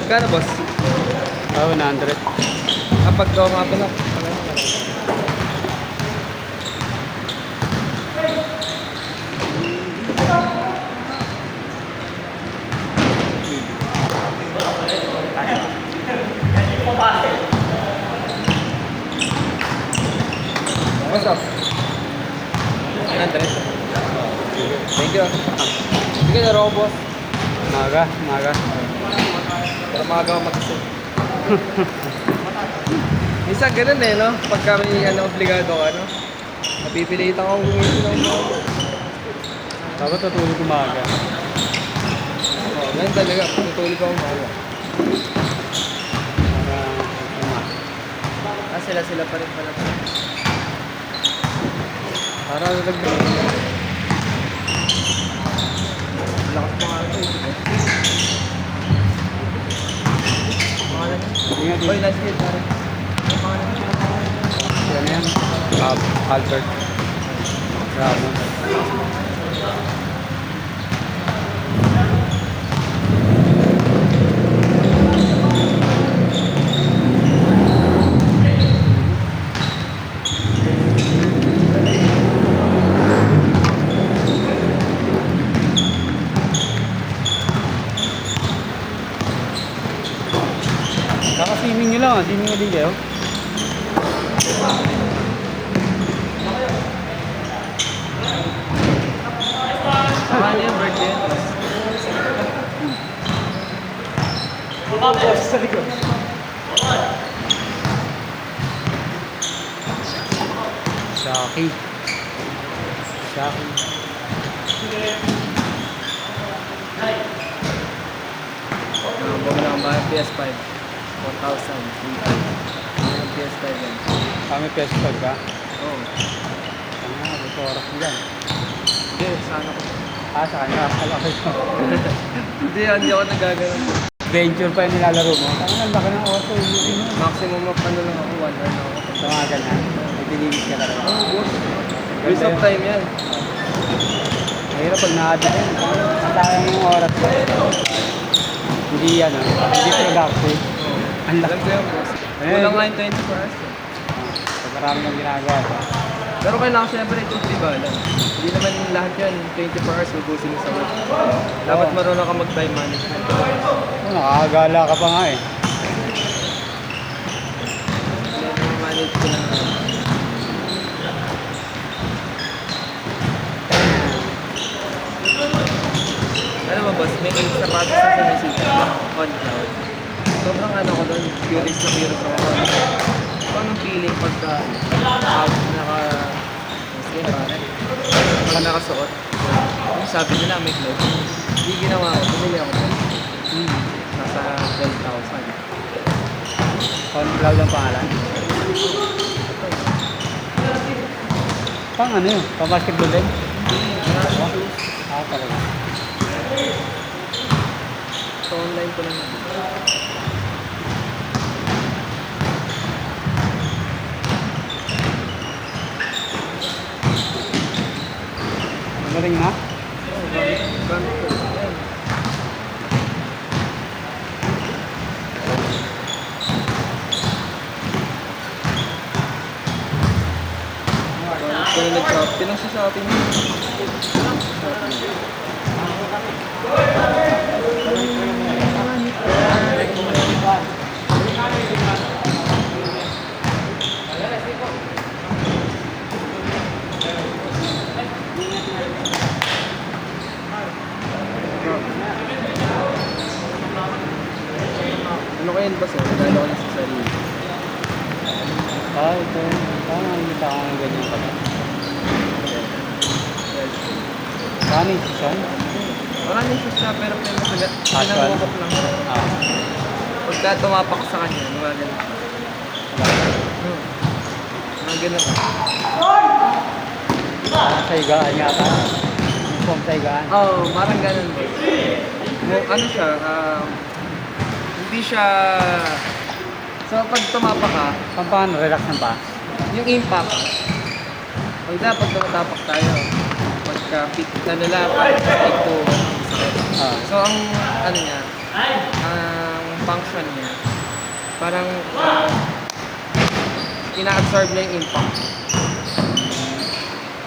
Magkano, boss? 100. Kapag daw nga pala. What's up? 100. Thank you. Sige na raw, boss. Maga. Para maaga ako mag-isip. Minsan ganun eh, no? Pagka may obligado ka, no? Napipilitan akong gumising ng mga. Dapat tutulog umaga. Oo, ganun talaga. Tutulog akong mga. Sila pa rin pala. Para nagdagdag. Lakas pa nga ito eh. Pangalan niya? Oy, last year, pare. Pangalan niya? Yan yan. Albert. Bravo. Kakasiming nyo lang, siming nyo din kayo. Saka niya yung birthday yun. Boss sa likod. Shaki. Bago lang ba yung PS5? 4,000. Yung PS5 yan. Kami PS5 ka? Oo. Gusto oras mo dyan. Hindi, sana ko. Sa kanya. Akala ko. Hindi ako nagagano'n. Venture pa yung nilalaro mo. Ang laki ng oras ko. Maximum of ano lang ako, 1 hour na ako. Sa mga ganyan. May dinilis ka talaga. Oo, boss. Waste of time yan. Mahirap pag na-addict yan. Matayang yung oras ko. Hindi hindi productive. Ang Alam laki. ko yan, boss. Kulang nga yung 24 hours. Pag marami nang ginagawa pa. Pero kailangan siyempre ito balance. Hindi naman lahat yan 24 hours ubusin mo sa work. Dapat marunong ka mag-time management. Nakakagala ka pa nga eh. Manage ko na. Alam mo boss, may sapatos sa sinisita on cloud. Sobrang ko doon, curious ako. Anong feeling pagka nakasuot? Sabi nila may clothes. Hindi ginawa ko, bumili ako. Nasa 12,000. On cloud ang pangalan. Pang ano yun? Pang basketball din? Talaga. So online ko lang natin. Magaling na? Oo, gamit ko. Ayan. Kaya nag-shopping lang sa shopping. Ano kaya yun ba sir? Lalo ko na sa sarili. Ito. Parang nakikita ko ng ganyan pala. Running season? Maraming siya pero may masagat. Casual? Pinangukop lang siya. Pagka tumapak sa kanya, mga ganun. Mga ganun. Sa higaan yata. Yung sa higaan. Oo, parang ganun. Ano siya, hindi siya... So, pag tumapak ka, Paano? Relax na ba? yung impact, pag dapat tumatapak tayo, ka-fit na nila para stick to sakit. Ah. So, ang ano niya, ang function niya, parang ina-absorb na yung impact.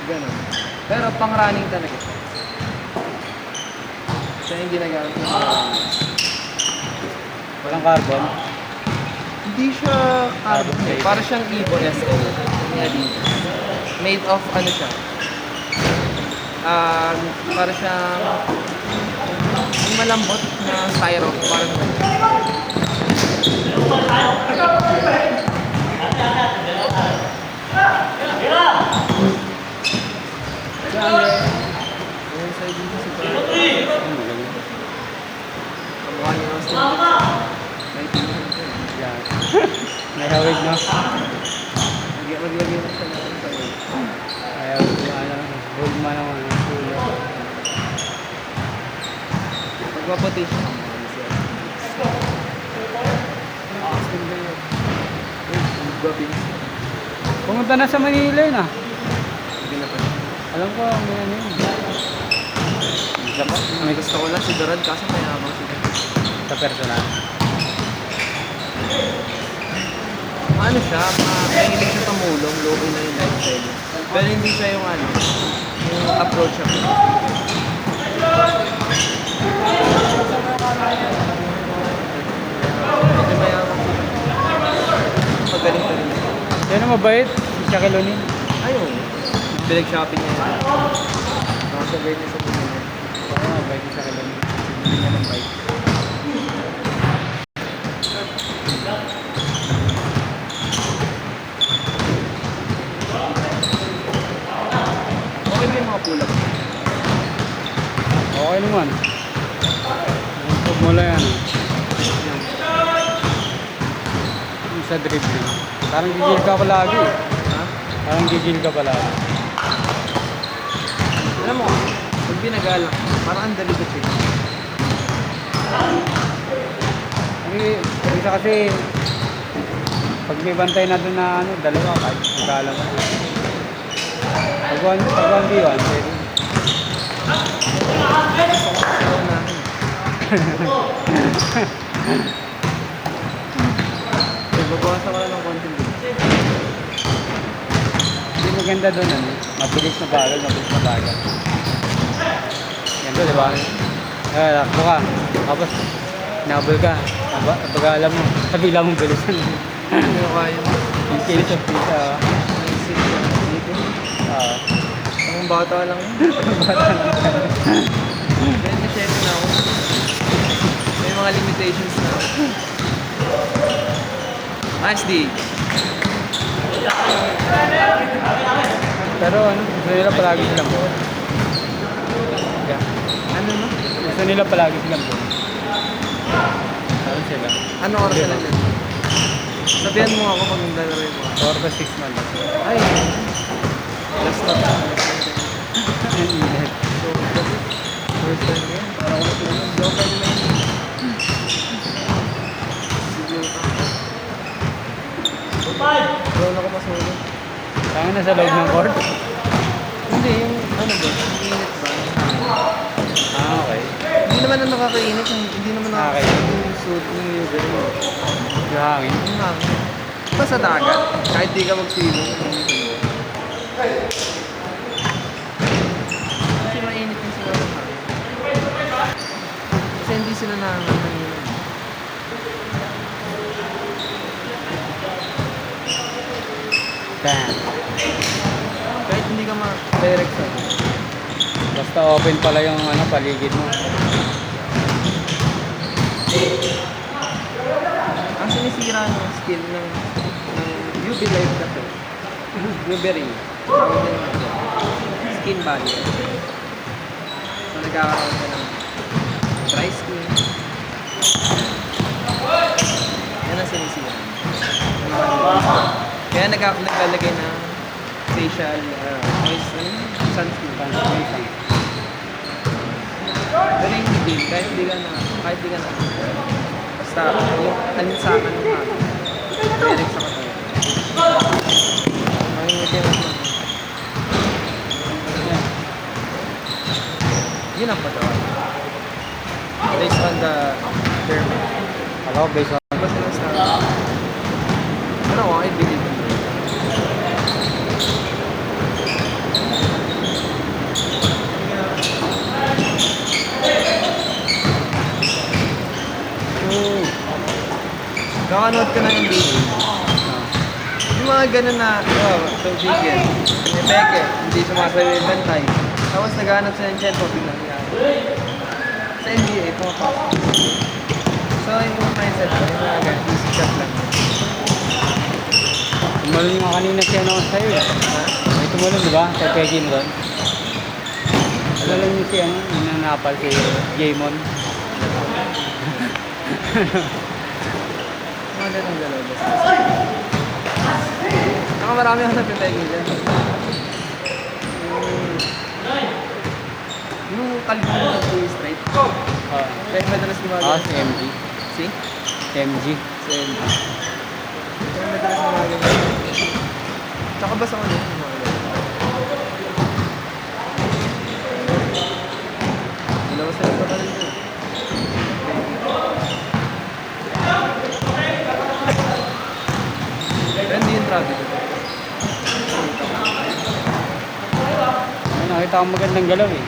Ganun. Pero pang running talaga siya. Siya yung ginagamit ng Walang carbon. Hindi siya carbon. Carbon. Para siyang Evo SL. Ni Adidas. Made of ano siya. Para siyang yung malambot na styro. Parang yung side dito si Parang kamukha niya ng Steve. May tingin ito eh. Yan. May hawig na. Maglagay mo siya ng sa'yo. Ayaw hulma naman ang sulo. Magpaputi siya. Pumunta na sa Manila yun ah. Sige na pa. Alam ko, may ano yun. Isa pa? May gusto ko lang si Dorad kaso mayabang siya. Sa personal. Ano siya, mahilig siya tumulong, low-key na yung lifestyle. Pero hindi siya yung ano, yung approach siya. Medyo mayabang siya. Magaling pa rin siya. Yan ang mabait. Si Shaquille O'Neal. Ayun, pinag-shopping niya yun. Nakasabay niya sa pinag. Oo, mabait si Shaquille O'Neal. Hindi niya ng bike. Okay ba yung mga pull-up? Okay naman. Huwag mo lang yan. Yung sa dribbling. Parang gigil ka palagi. Ha? Parang gigil ka palagi. Alam mo, pag binagalang, parang ang dali ko check. Isa kasi pag may bantay na doon na ano, dalawa kahit magkala mo. Pag 1v1, pwede. Gusto ko kasi unahin. Babawasan ko lang ng konti din. Hindi maganda doon ano, mabilis na bagal, mabilis na bagal. Ganda, di ba? Lakbo ka, tapos nabol ka, bagala mo, kabila mong bilisan. Hindi ko kaya. Yung case of pizza, Naisip ko na dito. Ang bata lang yun. bata lang ka. 27 na ako. May mga limitations na ako. Nice D. Pero ano, gusto nila palagi silang buo. Yeah. Ano no? Gusto nila palagi silang buo. Ano sila? Ano oras na lang? Sabihan mo ako pag naglalaro mo. 4 to 6 months. Ay! Last na pa. Init. So, first time ko yan. Para ko natulog. Di ako pwede mainit. Siguro ka. Bro, ako pasulog. Kaya nasa loob ng court? Hindi, yung ano ba? Yung init ba? Okay. Hindi naman na nakakainit. Hindi naman nakakainit yung suit yung Uber mo. Yung hangin. Yung hangin. Diba sa dagat? Kahit di ka mag-swimming. Kasi mainit yung sila sa hangin. Kasi hindi sila nakakainit. Bam. Kahit hindi ka ma-direct sa Basta open pala yung ano, paligid mo. ang sinisira ng skill ng UV light kasi. UV ray. Tawag din naman siya. Skin barrier. So nagkakaroon ka ng dry skin. Yan ang sinisira. Kaya naglalagay ng facial sunscreen. Pero yung hindi, kahit di ka na, basta yung alinsakan ng hangin, direct sa katawan. Mangingitim at Yun ang patawad. Based on the permit. Alam ko, based on... Diba sila sa... Pero ako, I believe in it. Yung... Kakanood ka na ng video. Yung mga ganun na, tubigin, may peke, hindi sumasabi yung bantay. Tapos naghahanap sila ng chat, biglang yan. Sa NBA, pumapasok. So, yung mindset ko, yung mga ganun, easy shot lang. Tumalon nga kanina siya na sa'yo eh. Ha? May tumalon, di ba? Sa Peggy mo doon. Alam niyo si ano, yung nanapal si Jaymon. Mga ganun dalawa. Saka marami ako napipegi dyan. Yung kalimutan ng Puyo Straight. Kaya madalas gumagawa. Si MG. Si? MG. Si MG. Kaya madalas gumagawa. Tsaka basta ko din yung mga ganun. Dalawa sila pa rin yun. Pero hindi yung traffic. Ay, nakita ko magandang galaw eh.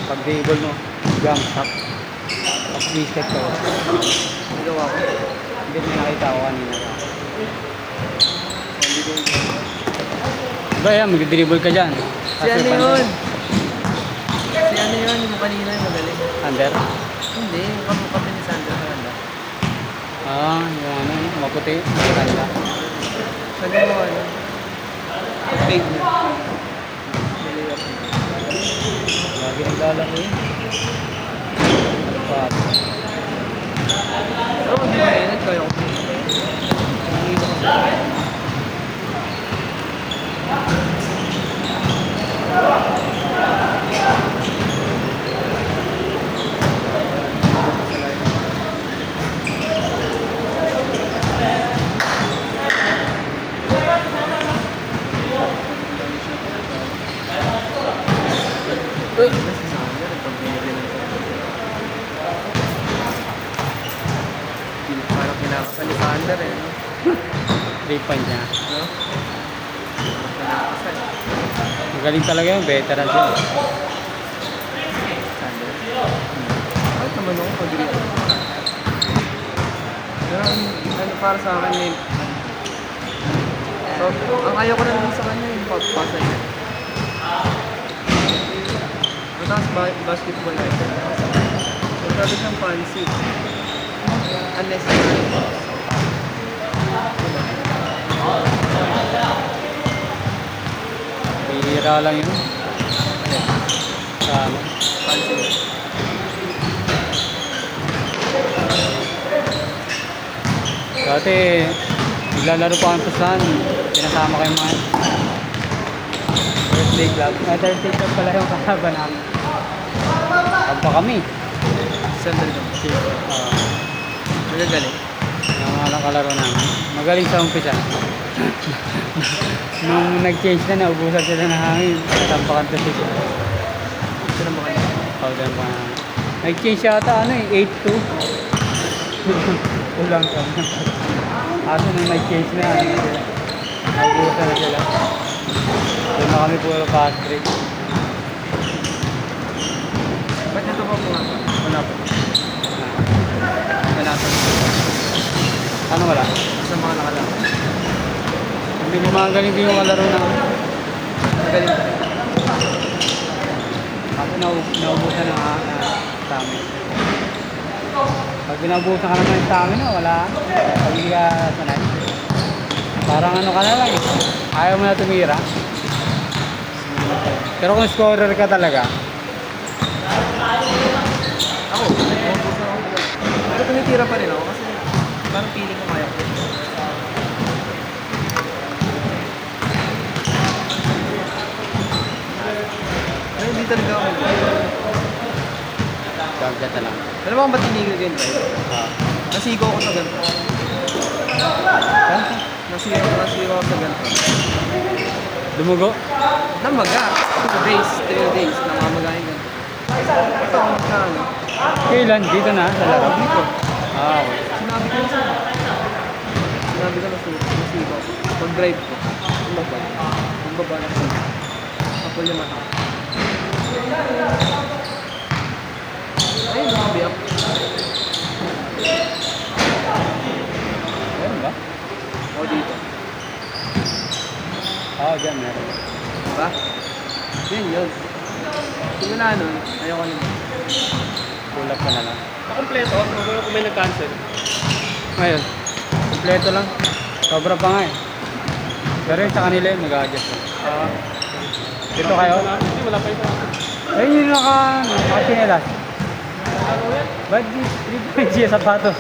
Pag dribble mo, jump stop. Pag twisted ka. Nagawa ko. Hindi mo nakita ko kanina. Hindi ko Diba yan, mag-dribble ka dyan. Si ano yun? Si ano yun? Yung kanina yung magaling. Under? Hindi, yung kapatid ni Sandra Miranda. Yung ano, maputi. Kanda. Sa gawa ano? Fake niya. Lagi naglalaro yun. Ano pa? Pero hindi ba yun? Kaya ko. Nakikita ko sa parang kinakasal ni Sander eh, no? 3 point niya. No? Parang kinakasal. Magaling talaga yun, veteran siya. Sander. Bakit naman ako pag-grip? Pero ano para sa akin eh. So, ang ayaw ko na naman sa kanya yung pagpasa niya. Mataas basketball na ito. Magsabi siyang fancy. Unnecessary. Bihira lang yun. Sa ano. Fancy. Dati, naglalaro pa kami sa saan. Pinasama kayo mga Thursday club. Thursday club pala yung kasaba namin. Pagpa kami. Sandal ka. Magagaling. Yung mga nakalaro namin. Magaling sa umpisa. Nung nag-change na, naubusan sila ng hangin. Tampakan to sila. Ito na makanya. Doon pa. Nag-change yata ano eh, 8-2. Ulang ka. Kaso nung nag-change na, ano sila. Naubusan na sila. Doon na kami puro fast break. Ba't ito pa po nga? Wala po. Wala po. Ano wala? Sa mga nakalaman. Hindi mo magaling din yung kalaro namin. Magaling pa rin. Kaso naubusan na sa amin. Pag binaubusan ka naman sa amin, wala. Pag hindi ka sanay. Parang ano ka na lang eh. Ayaw mo na tumira. Pero kung scorer ka talaga, Ako, umuubusan ako. Pero tumitira pa rin ako kasi parang feeling ko kaya ko. Pero hindi talaga ako. dagdag na lang. Alam mo kung ba't tinigil ko yung drive? Nasigo ako sa ganito. Nasigo ako sa ganito. Dumugo? Namaga. 2 days, 3 days, namamaga yung ganito. Ito, na ano. Kailan? Dito na, sa laro. Dito. Ah, okay. Sinabi ko na sa'yo. Sinabi ko na susiba ko. Pag-drive ko. Bumaba. Bumaba na siya. Kapal yung mata. Ayun, nakabi up. Meron ba? O dito. Oo, dyan meron. Diba? Yun yun. Simula nun, ayoko naman. Tulap ka na lang. Kompleto, kung may nag-cancel. Ngayon, kompleto lang. Sobra pa nga eh. Pero yun sa kanila yun, nag-adjust. Dito kayo? Hindi, wala pa ito. Ayun yung naka-chinelas. Ba't di pa yung siya sapatos?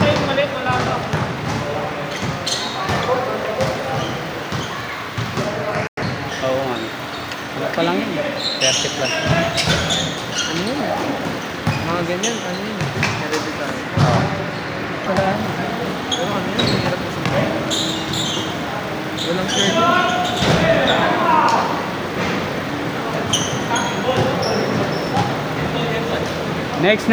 Ay, maliit, wala pa. Oo nga. Wala pa lang yun. 30 plus. Ano yun? Mga ganyan, ano yun? Hereditary. Wala. Pero ano yun? Mahirap na sa walang shirt. Next.